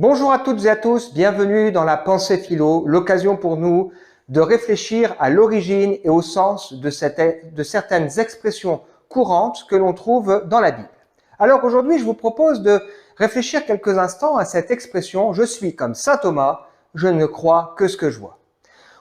Bonjour à toutes et à tous, bienvenue dans la Pensée Philo, l'occasion pour nous de réfléchir à l'origine et au sens de certaines expressions courantes que l'on trouve dans la Bible. Alors aujourd'hui, je vous propose de réfléchir quelques instants à cette expression « Je suis comme saint Thomas, je ne crois que ce que je vois ».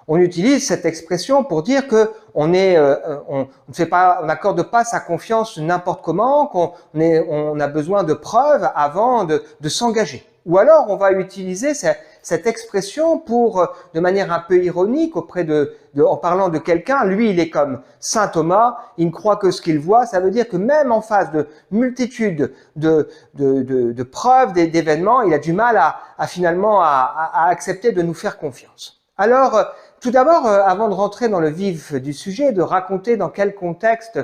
On utilise cette expression pour dire que on n'accorde pas sa confiance n'importe comment, on a besoin de preuves avant de s'engager. Ou alors on va utiliser cette expression de manière un peu ironique en parlant de quelqu'un, lui il est comme saint Thomas, il ne croit que ce qu'il voit. Ça veut dire que même en face de multitudes de preuves, d'événements, il a du mal à accepter de nous faire confiance. Alors, tout d'abord, avant de rentrer dans le vif du sujet, de raconter dans quel contexte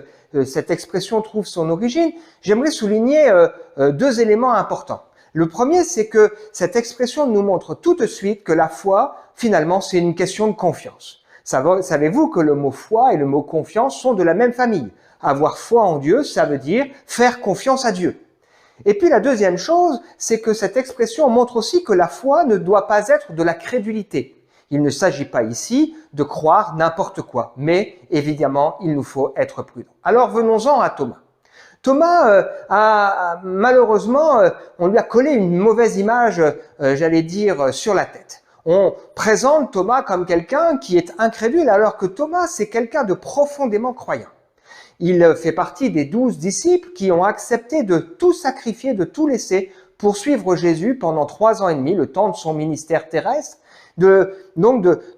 cette expression trouve son origine, j'aimerais souligner deux éléments importants. Le premier, c'est que cette expression nous montre tout de suite que la foi, finalement, c'est une question de confiance. Savez-vous que le mot foi et le mot confiance sont de la même famille? Avoir foi en Dieu, ça veut dire faire confiance à Dieu. Et puis la deuxième chose, c'est que cette expression montre aussi que la foi ne doit pas être de la crédulité. Il ne s'agit pas ici de croire n'importe quoi, mais évidemment, il nous faut être prudent. Alors venons-en à Thomas. Thomas malheureusement, on lui a collé une mauvaise image, sur la tête. On présente Thomas comme quelqu'un qui est incrédule, alors que Thomas, c'est quelqu'un de profondément croyant. Il fait partie des 12 disciples qui ont accepté de tout sacrifier, de tout laisser pour suivre Jésus pendant 3 ans et demi, le temps de son ministère terrestre, de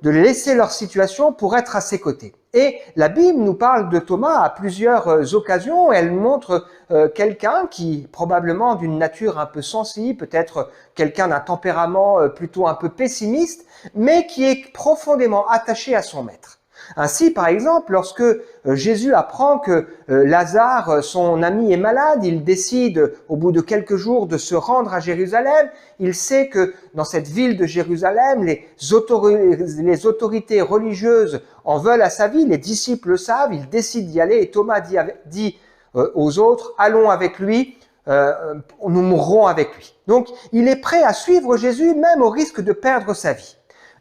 laisser leur situation pour être à ses côtés. Et la Bible nous parle de Thomas à plusieurs occasions. Elle montre quelqu'un qui, probablement d'une nature un peu sensible, peut-être quelqu'un d'un tempérament plutôt un peu pessimiste, mais qui est profondément attaché à son maître. Ainsi, par exemple, lorsque Jésus apprend que Lazare, son ami, est malade, il décide, au bout de quelques jours, de se rendre à Jérusalem. Il sait que dans cette ville de Jérusalem, les autorités religieuses en veulent à sa vie, les disciples le savent, ils décident d'y aller, et Thomas dit aux autres, allons avec lui, nous mourrons avec lui. Donc, il est prêt à suivre Jésus, même au risque de perdre sa vie.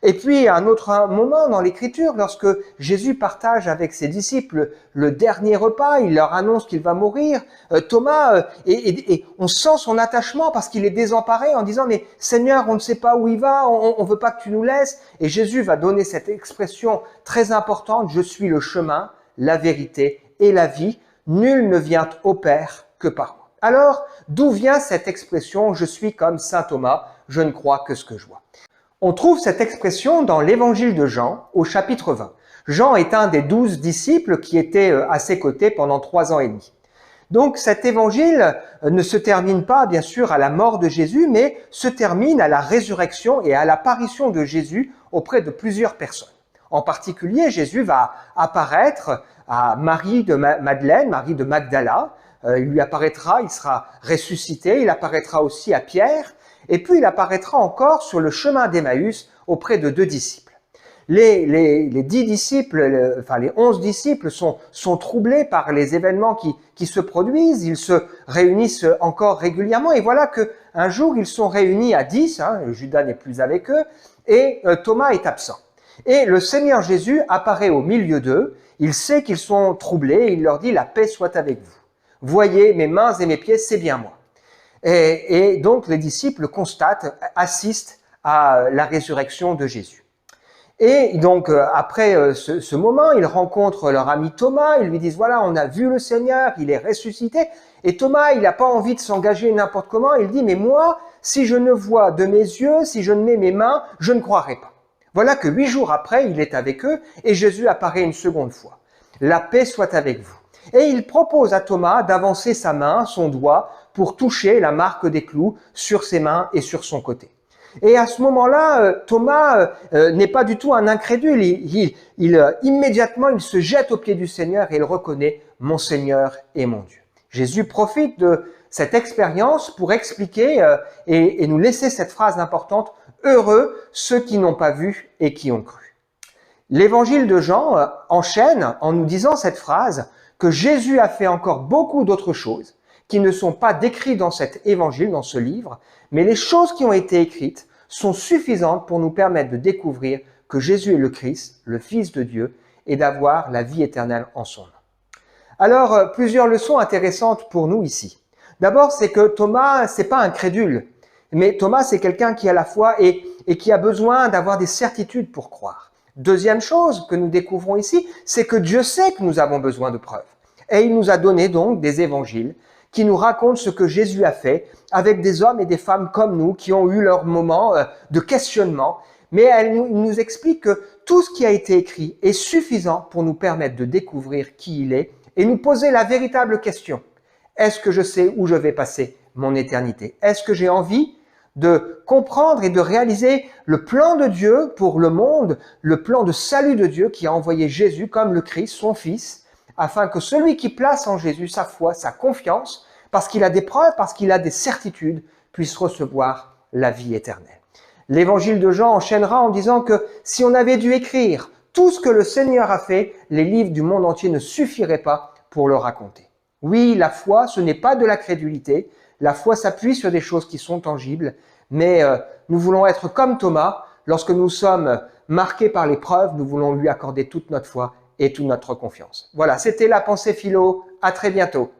Et puis, à un autre moment dans l'Écriture, lorsque Jésus partage avec ses disciples le dernier repas, il leur annonce qu'il va mourir, Thomas, et on sent son attachement parce qu'il est désemparé en disant « Mais Seigneur, on ne sait pas où il va, on ne veut pas que tu nous laisses. » Et Jésus va donner cette expression très importante « Je suis le chemin, la vérité et la vie. Nul ne vient au Père que par moi. » Alors, d'où vient cette expression « Je suis comme saint Thomas, je ne crois que ce que je vois ». On trouve cette expression dans l'évangile de Jean, au chapitre 20. Jean est un des 12 disciples qui étaient à ses côtés pendant 3 ans et demi. Donc cet évangile ne se termine pas, bien sûr, à la mort de Jésus, mais se termine à la résurrection et à l'apparition de Jésus auprès de plusieurs personnes. En particulier, Jésus va apparaître à Marie de Madeleine, Marie de Magdala. Il lui apparaîtra, il sera ressuscité. Il apparaîtra aussi à Pierre. Et puis il apparaîtra encore sur le chemin d'Emmaüs auprès de 2 disciples. Les 10 disciples, les 11 disciples sont troublés par les événements qui se produisent. Ils se réunissent encore régulièrement. Et voilà qu'un jour, ils sont réunis à 10. Judas n'est plus avec eux. Et Thomas est absent. Et le Seigneur Jésus apparaît au milieu d'eux. Il sait qu'ils sont troublés. Et il leur dit « La paix soit avec vous. Voyez mes mains et mes pieds, c'est bien moi. » Et donc les disciples assistent à la résurrection de Jésus. Et donc après ce moment, ils rencontrent leur ami Thomas, ils lui disent voilà, on a vu le Seigneur, il est ressuscité. Et Thomas, il n'a pas envie de s'engager n'importe comment, il dit mais moi, si je ne vois de mes yeux, si je ne mets mes mains, je ne croirai pas. Voilà que 8 jours après, il est avec eux et Jésus apparaît une seconde fois. La paix soit avec vous. Et il propose à Thomas d'avancer sa main, son doigt, pour toucher la marque des clous sur ses mains et sur son côté. Et à ce moment-là, Thomas n'est pas du tout un incrédule. Immédiatement, il se jette aux pieds du Seigneur et il reconnaît « Mon Seigneur et mon Dieu ». Jésus profite de cette expérience pour expliquer et nous laisser cette phrase importante « Heureux ceux qui n'ont pas vu et qui ont cru ». L'évangile de Jean enchaîne en nous disant cette phrase que Jésus a fait encore beaucoup d'autres choses, qui ne sont pas décrites dans cet évangile, dans ce livre, mais les choses qui ont été écrites sont suffisantes pour nous permettre de découvrir que Jésus est le Christ, le Fils de Dieu, et d'avoir la vie éternelle en son nom. Alors, plusieurs leçons intéressantes pour nous ici. D'abord, c'est que Thomas, c'est pas un crédule, mais Thomas, c'est quelqu'un qui a la foi et qui a besoin d'avoir des certitudes pour croire. Deuxième chose que nous découvrons ici, c'est que Dieu sait que nous avons besoin de preuves. Et il nous a donné donc des évangiles qui nous racontent ce que Jésus a fait avec des hommes et des femmes comme nous qui ont eu leur moment de questionnement. Mais il nous explique que tout ce qui a été écrit est suffisant pour nous permettre de découvrir qui il est et nous poser la véritable question. Est-ce que je sais où je vais passer mon éternité? Est-ce que j'ai envie de comprendre et de réaliser le plan de Dieu pour le monde, le plan de salut de Dieu qui a envoyé Jésus comme le Christ, son Fils, afin que celui qui place en Jésus sa foi, sa confiance, parce qu'il a des preuves, parce qu'il a des certitudes, puisse recevoir la vie éternelle. L'évangile de Jean enchaînera en disant que si on avait dû écrire tout ce que le Seigneur a fait, les livres du monde entier ne suffiraient pas pour le raconter. Oui, la foi, ce n'est pas de la crédulité. La foi s'appuie sur des choses qui sont tangibles, mais nous voulons être comme Thomas. Lorsque nous sommes marqués par les preuves, nous voulons lui accorder toute notre foi et toute notre confiance. Voilà, c'était la pensée philo. À très bientôt.